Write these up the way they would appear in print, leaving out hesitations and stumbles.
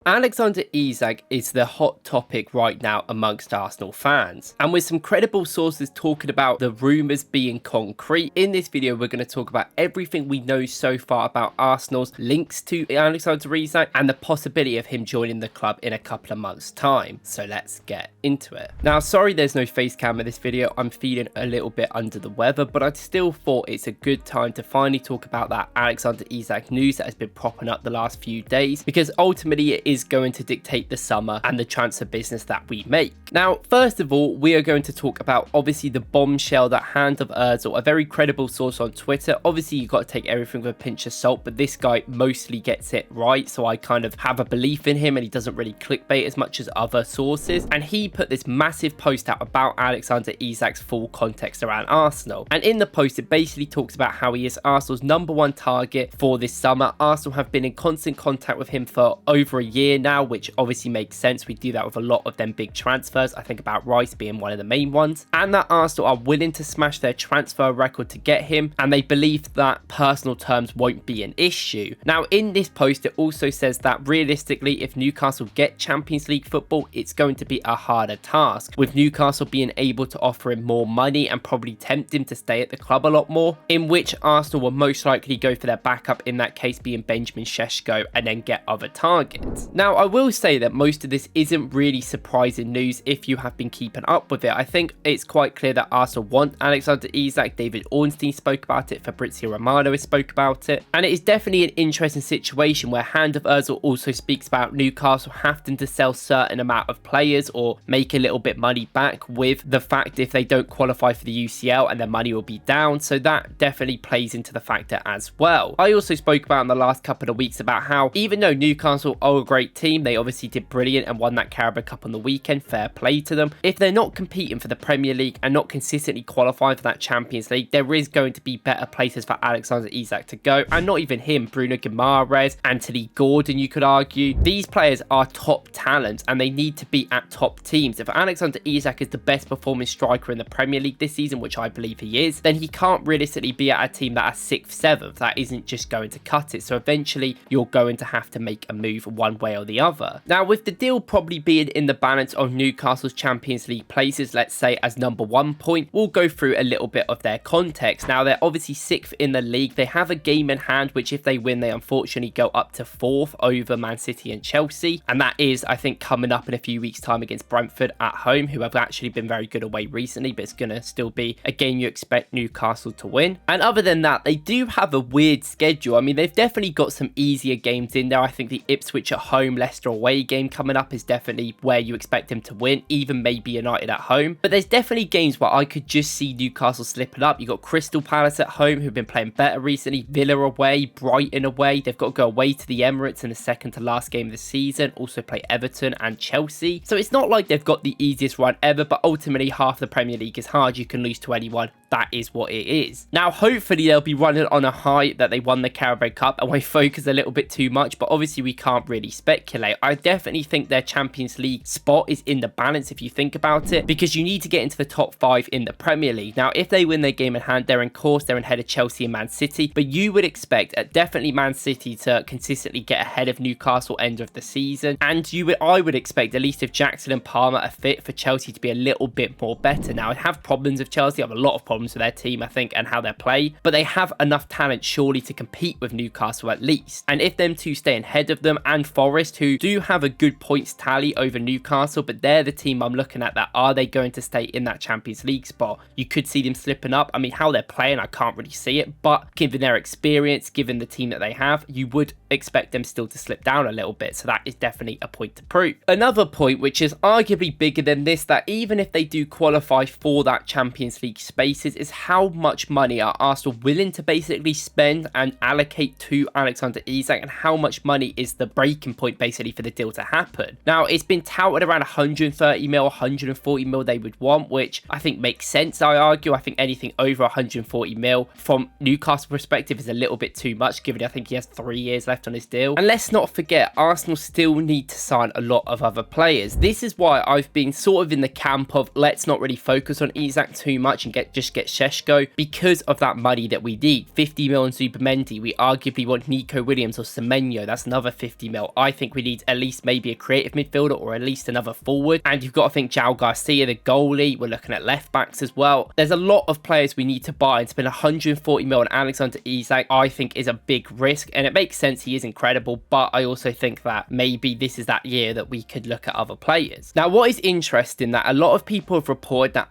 Alexander Isak is the hot topic right now amongst Arsenal fans, and with some credible sources talking about the rumours being concrete, in this video we're going to talk about everything we know so far about Arsenal's links to Alexander Isak and the possibility of him joining the club in a couple of months' time. So let's get into it. Now, sorry there's no face cam in this video, I'm feeling a little bit under the weather, but I still thought it's a good time to finally talk about that Alexander Isak news that has been propping up the last few days, because ultimately it is going to dictate the summer and the transfer business that we make. Now, first of all, we are going to talk about obviously the bombshell that HandofOzil, a very credible source on Twitter, obviously you've got to take everything with a pinch of salt, but this guy mostly gets it right, so I kind of have a belief in him, and he doesn't really clickbait as much as other sources. And he put this massive post out about Alexander Isak's full context around Arsenal, and in the post it basically talks about how he is Arsenal's #1 target for this summer. Arsenal have been in constant contact with him for over a year now, which obviously makes sense. We do that with a lot of them big transfers. I think about Rice being one of the main ones, and that Arsenal are willing to smash their transfer record to get him, and they believe that personal terms won't be an issue. Now, in this post it also says that realistically, if Newcastle get Champions League football, it's going to be a harder task, with Newcastle being able to offer him more money and probably tempt him to stay at the club a lot more, in which Arsenal will most likely go for their backup, in that case being Benjamin Šeško, and then get other targets. Now, I will say that most of this isn't really surprising news if you have been keeping up with it. I think it's quite clear that Arsenal want Alexander Isak. David Ornstein spoke about it, Fabrizio Romano spoke about it, and it is definitely an interesting situation where HandofOzil also speaks about Newcastle having to sell certain amount of players or make a little bit money back, with the fact if they don't qualify for the UCL and their money will be down, so that definitely plays into the factor as well. I also spoke about in the last couple of weeks about how even though Newcastle are a great team, they obviously did brilliant and won that Carabao Cup on the weekend, fair play to them. If they're not competing for the Premier League and not consistently qualifying for that Champions League, there is going to be better places for Alexander Isak to go, and not even him, Bruno Guimaraes, Anthony Gordon, you could argue. These players are top talent and they need to be at top teams. If Alexander Isak is the best performing striker in the Premier League this season, which I believe he is, then he can't realistically be at a team that is 6th, 7th. That isn't just going to cut it, so eventually you're going to have to make a move one way or the other. Now, with the deal probably being in the balance of Newcastle's Champions League places, let's say as #1 point, we'll go through a little bit of their context. Now, they're obviously 6th in the league. They have a game in hand, which if they win, they unfortunately go up to 4th over Man City and Chelsea, and that is, I think, coming up in a few weeks' time against Brentford at home, who have actually been very good away recently, but it's going to still be a game you expect Newcastle to win. And other than that, they do have a weird schedule. I mean, they've definitely got some easier games in there. I think the Ipswich at home, Leicester away game coming up is definitely where you expect them to win, even maybe United at home. But there's definitely games where I could just see Newcastle slipping up. You've got Crystal Palace at home, who've been playing better recently, Villa away, Brighton away. They've got to go away to the Emirates in the second to last game of the season, also play Everton and Chelsea. So it's not like they've got the easiest run ever, but ultimately half the Premier League is hard. You can lose to anyone. That is what it is. Now, hopefully they'll be running on a high that they won the Carabao Cup and we focus a little bit too much, but obviously we can't really speculate. I definitely think their Champions League spot is in the balance if you think about it, because you need to get into the top 5 in the Premier League. Now, if they win their game in hand, they're in course, they're ahead of Chelsea and Man City, but you would expect definitely Man City to consistently get ahead of Newcastle end of the season, and I would expect, at least if Jackson and Palmer are fit, for Chelsea to be a little bit more better. Now, I have problems with Chelsea, I have a lot of problems with their team, I think, and how they play, but they have enough talent surely to compete with Newcastle at least. And if them two stay ahead of them, and Forest, who do have a good points tally over Newcastle, but they're the team I'm looking at, that are they going to stay in that Champions League spot? You could see them slipping up. I mean, how they're playing, I can't really see it, but given their experience, given the team that they have, you would expect them still to slip down a little bit, so that is definitely a point to prove. Another point, which is arguably bigger than this, that even if they do qualify for that Champions League spaces, is how much money are Arsenal willing to basically spend and allocate to Alexander Isak, and how much money is the breaking point basically for the deal to happen. Now, it's been touted around 130 mil, 140 mil they would want, which I think makes sense, I argue. I think anything over 140 mil from Newcastle perspective is a little bit too much, given I think he has 3 years left on his deal. And let's not forget, Arsenal still need to sign a lot of other players. This is why I've been sort of in the camp of let's not really focus on Isak too much and get get Šeško because of that money that we need. 50 mil on Zubimendi. We arguably want Nico Williams or Semenyo. That's another 50 mil. I think we need at least maybe a creative midfielder or at least another forward. And you've got to think João Garcia, the goalie. We're looking at left backs as well. There's a lot of players we need to buy, and spend 140 mil on Alexander Isak, I think, is a big risk. And it makes sense, he is incredible, but I also think that maybe this is that year that we could look at other players. Now, what is interesting, that a lot of people have reported that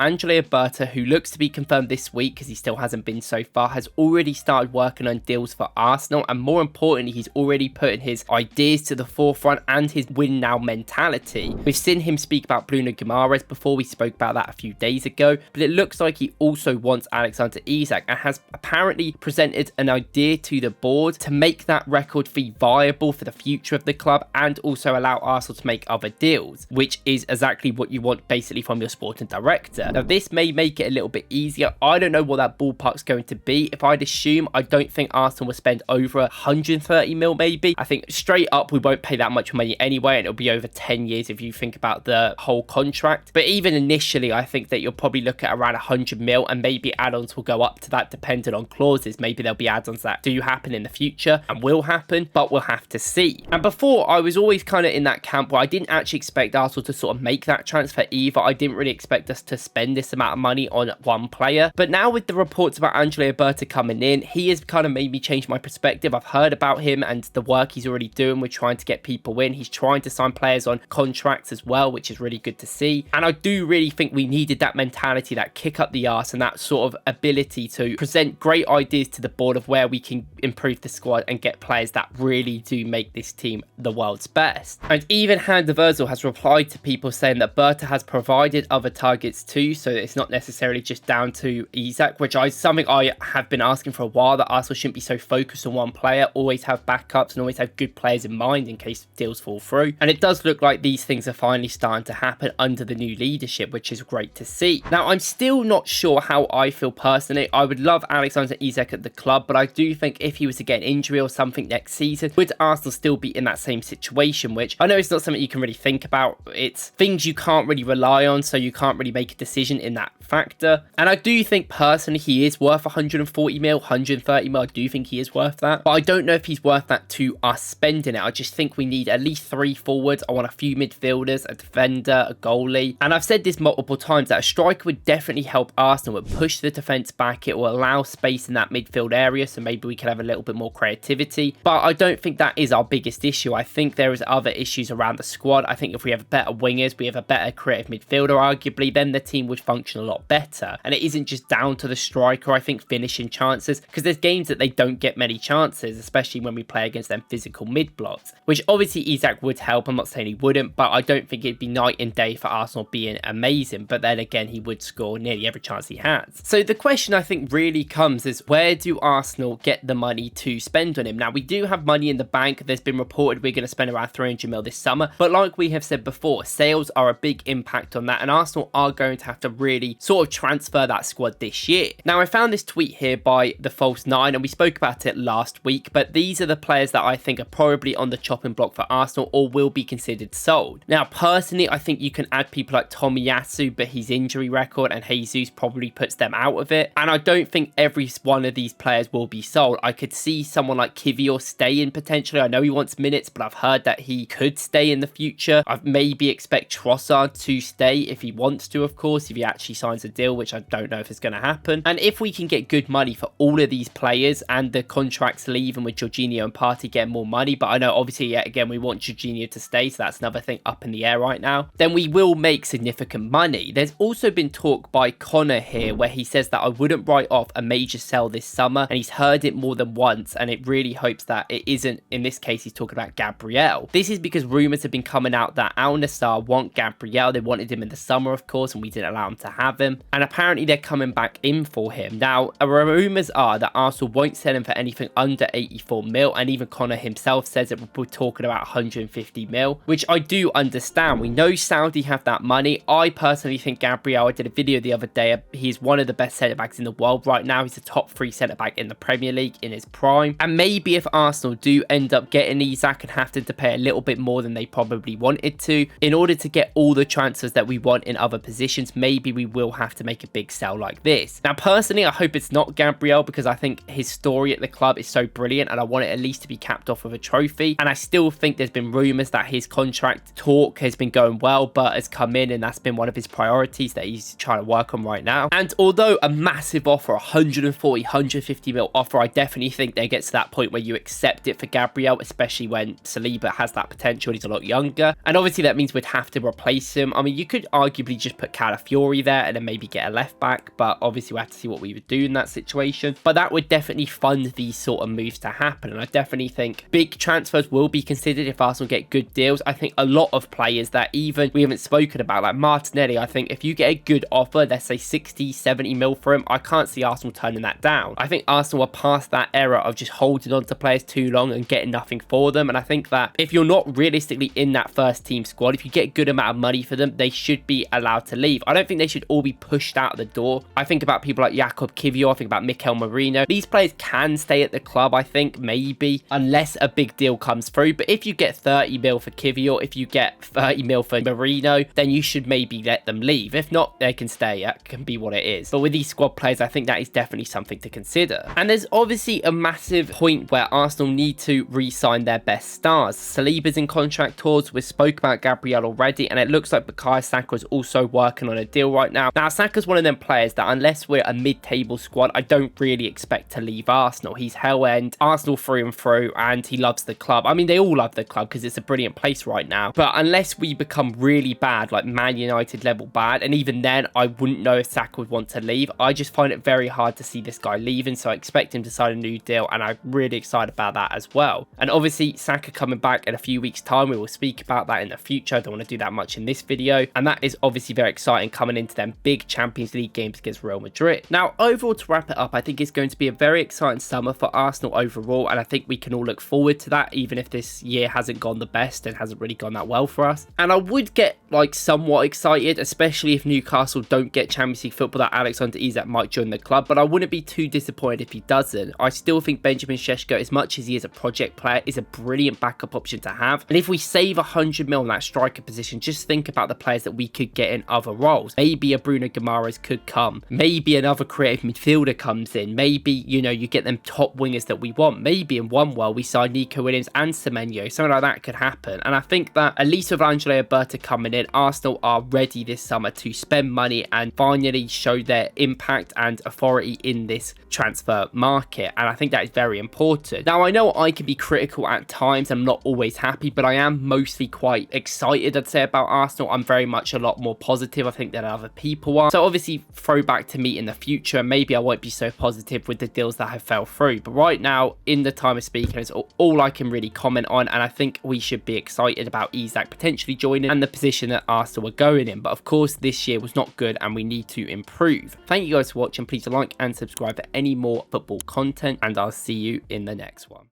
Berta, who looks to be confirmed this week because he still hasn't been so far, has already started working on deals for Arsenal, and more importantly, he's already putting his ideas to the forefront and his win now mentality. We've seen him speak about Bruno Guimaraes before, we spoke about that a few days ago, but it looks like he also wants Alexander Isak and has apparently presented an idea to the board to make that record fee viable for the future of the club and also allow Arsenal to make other deals, which is exactly what you want basically from your sporting director. Now, this may make it a little bit easier. I don't know what that ballpark's going to be. If I'd assume, I don't think Arsenal will spend over 130 mil maybe. I think straight up we won't pay that much money anyway, and it'll be over 10 years if you think about the whole contract. But even initially, I think that you'll probably look at around 100 mil, and maybe add-ons will go up to that depending on clauses. Maybe there'll be add-ons that do happen in the future and will happen, but we'll have to see. And before, I was always kind of in that camp where I didn't actually expect Arsenal to sort of make that transfer either. I didn't really expect us to spend this amount of money on one player. But now with the reports about Berta coming in, he has kind of made me change my perspective. I've heard about him and the work he's already doing. We're trying to get people in. He's trying to sign players on contracts as well, which is really good to see. And I do really think we needed that mentality, that kick up the arse, and that sort of ability to present great ideas to the board of where we can improve the squad and get players that really do make this team the world's best. And even HandofOzil has replied to people saying that Berta has provided other targets too, so it's not necessarily just down to Isak, which is something I have been asking for a while, that Arsenal shouldn't be so focused on one player, always have backups and always have good players in mind in case deals fall through. And it does look like these things are finally starting to happen under the new leadership, which is great to see. Now, I'm still not sure how I feel personally. I would love Alexander Isak at the club, but I do think if he was to get an injury or something next season, would Arsenal still be in that same situation? Which I know it's not something you can really think about. It's things you can't really rely on, so you can't really make a decision in that factor. And I do think personally he is worth 140 mil, 130 mil. I do think he is worth that, but I don't know if he's worth that to us spending it. I just think we need at least 3 forwards. I want a few midfielders, a defender, a goalie. And I've said this multiple times that a striker would definitely help Arsenal. It would push the defence back. It will allow space in that midfield area, so maybe we can have a little bit more creativity. But I don't think that is our biggest issue. I think there is other issues around the squad. I think if we have better wingers, we have a better creative midfielder arguably, then the team would function a lot better. And it isn't just down to the striker, I think, finishing chances, because there's games that they don't get many chances, especially when we play against them physical mid blocks, which obviously Isak would help. I'm not saying he wouldn't, but I don't think it'd be night and day for Arsenal being amazing. But then again, he would score nearly every chance he has. So the question I think really comes is, where do Arsenal get the money to spend on him? Now, we do have money in the bank. There's been reported we're going to spend around 300 mil this summer, but like we have said before, sales are a big impact on that, and Arsenal are going to have to really sort of transfer that squad this year. Now, I found this tweet here by the False 9, and we spoke about it last week, but these are the players that I think are probably on the chopping block for Arsenal or will be considered sold. Now, personally, I think you can add people like Tomiyasu, but his injury record and Jesus probably puts them out of it, and I don't think every one of these players will be sold. I could see someone like Kivior stay in potentially. I know he wants minutes, but I've heard that he could stay in the future. I maybe expect Trossard to stay if he wants to, of course, if he actually signs a deal, which I don't know if it's going to happen. And if we can get good money for all of these players and the contracts leave, and with Jorginho and Partey getting more money, but I know obviously yet again we want Jorginho to stay, so that's another thing up in the air right now, then we will make significant money. There's also been talk by Connor here where he says that I wouldn't write off a major sell this summer, and he's heard it more than once, and it really hopes that it isn't, in this case he's talking about Gabriel. This is because rumours have been coming out that Al Nassr want Gabriel. They wanted him in the summer, of course, and we didn't allow him to have him, and apparently they're coming back in for him. Now, rumours are that Arsenal won't sell him for anything under 84 mil, and even Connor himself says that we're talking about 150 mil, which I do understand. We know Saudi have that money. I personally think Gabriel, I did a video the other day, he's one of the best centre-backs in the world right now. He's a top 3 centre-back in the Premier League in his prime, and maybe if Arsenal do end up getting Isak and have to pay a little bit more than they probably wanted to, in order to get all the transfers that we want in other positions, maybe we will have to make a big sell detail like this. Now, personally, I hope it's not Gabriel because I think his story at the club is so brilliant and I want it at least to be capped off with a trophy. And I still think there's been rumours that his contract talk has been going well, but has come in and that's been one of his priorities that he's trying to work on right now. And although a massive offer, 140, 150 mil offer, I definitely think they get to that point where you accept it for Gabriel, especially when Saliba has that potential. He's a lot younger. And obviously that means we'd have to replace him. I mean, you could arguably just put Calafiori there and then maybe get a left back, but obviously we have to see what we would do in that situation. But that would definitely fund these sort of moves to happen. And I definitely think big transfers will be considered if Arsenal get good deals. I think a lot of players that even we haven't spoken about, like Martinelli, I think if you get a good offer, let's say 60, 70 mil for him, I can't see Arsenal turning that down. I think Arsenal are past that era of just holding on to players too long and getting nothing for them. And I think that if you're not realistically in that first team squad, if you get a good amount of money for them, they should be allowed to leave. I don't think they should all be pushed out of the door. I think about people like Jakub Kiwior, I think about Mikel Merino. These players can stay at the club, I think, maybe, unless a big deal comes through. But if you get 30 mil for Kiwior, if you get 30 mil for Merino, then you should maybe let them leave. If not, they can stay. That can be what it is. But with these squad players, I think that is definitely something to consider. And there's obviously a massive point where Arsenal need to re-sign their best stars. Saliba's in contract talks. We spoke about Gabriel already, and it looks like Bukayo Saka is also working on a deal right now. Now, Saka's one of them players that unless we're a mid-table squad, I don't really expect to leave Arsenal. He's hell-end, Arsenal through and through, and he loves the club. I mean, they all love the club because it's a brilliant place right now. But unless we become really bad, like Man United level bad, and even then, I wouldn't know if Saka would want to leave. I just find it very hard to see this guy leaving, so I expect him to sign a new deal, and I'm really excited about that as well. And obviously, Saka coming back in a few weeks' time, we will speak about that in the future. I don't want to do that much in this video, and that is obviously very exciting coming into them big Champions League games against Real Madrid. Now, overall, to wrap it up, I think it's going to be a very exciting summer for Arsenal overall, and I think we can all look forward to that, even if this year hasn't gone the best and hasn't really gone that well for us. And I would get like somewhat excited, especially if Newcastle don't get Champions League football, that Alexander Isak might join the club, but I wouldn't be too disappointed if he doesn't. I still think Benjamin Šeško, as much as he is a project player, is a brilliant backup option to have. And if we save 100 mil in that striker position, just think about the players that we could get in other roles. Maybe a Bruno Guimaraes could come. Maybe another creative midfielder comes in. Maybe, you know, you get them top wingers that we want. Maybe in one world we sign Nico Williams and Semenyo. Something like that could happen. And I think that at least with Angelo Berta coming in, Arsenal are ready this summer to spend money and finally show their impact and authority in this transfer market. And I think that is very important. Now, I know I can be critical at times. I'm not always happy, but I am mostly quite excited, I'd say, about Arsenal. I'm very much a lot more positive, I think, than other people are. So obviously, throw back to me in the future. Maybe I won't be so positive with the deals that have fell through. But right now, in the time of speaking, is all I can really comment on. And I think we should be excited about Isak potentially joining and the position that Arsenal are going in. But of course, this year was not good and we need to improve. Thank you guys for watching. Please like and subscribe for any more football content, and I'll see you in the next one.